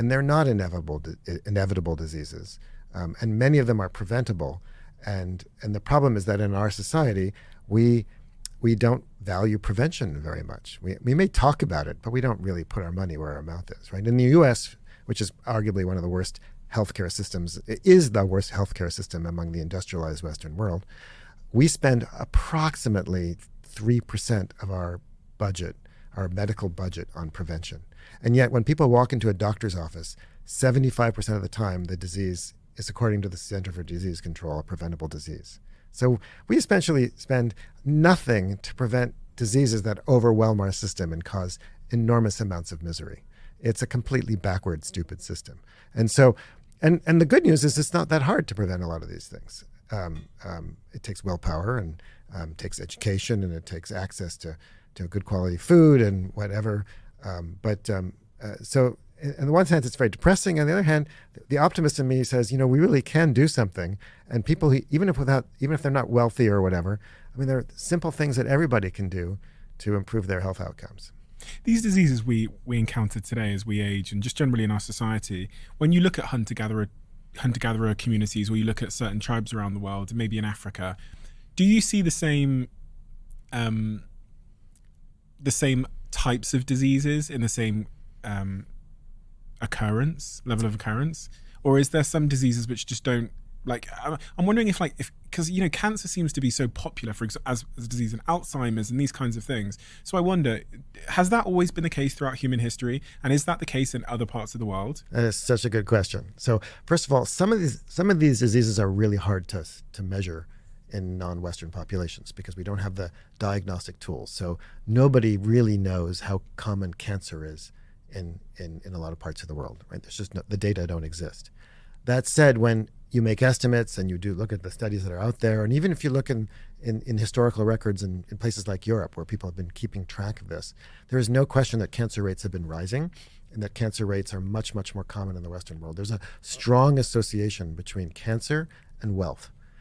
and they're not inevitable diseases, and many of them are preventable. And the problem is that in our society, we don't value prevention very much. We may talk about it, but we don't really put our money where our mouth is, right? In the U.S., which is arguably one of the worst healthcare systems, it is the worst healthcare system among the industrialized Western world, we spend approximately 3% of our budget, our medical budget, on prevention. And yet when people walk into a doctor's office, 75% of the time the disease is, according to the Center for Disease Control, a preventable disease. So we essentially spend nothing to prevent diseases that overwhelm our system and cause enormous amounts of misery. It's a completely backward, stupid system. And so, and the good news is it's not that hard to prevent a lot of these things. It takes willpower, and it takes education, and it takes access to good quality food and whatever. So in the one sense, it's very depressing. On the other hand, the optimist in me says, we really can do something. And people who, even if they're not wealthy or whatever, I mean, there are simple things that everybody can do to improve their health outcomes. These diseases we encounter today as we age, and just generally in our society, when you look at hunter-gatherer communities, or you look at certain tribes around the world, and maybe in Africa, do you see the same types of diseases in the same level of occurrence, or is there some diseases which just don't, like, I'm wondering if because cancer seems to be so popular as a disease, and Alzheimer's and these kinds of things. So I wonder, has that always been the case throughout human history, and is that the case in other parts of the world? That is such a good question. So first of all, some of these diseases are really hard to measure in non-Western populations because we don't have the diagnostic tools. So nobody really knows how common cancer is in a lot of parts of the world, right? There's just the data don't exist. That said, when you make estimates and you do look at the studies that are out there, and even if you look in historical records in places like Europe where people have been keeping track of this, there is no question that cancer rates have been rising and that cancer rates are much, much more common in the Western world. There's a strong association between cancer and wealth.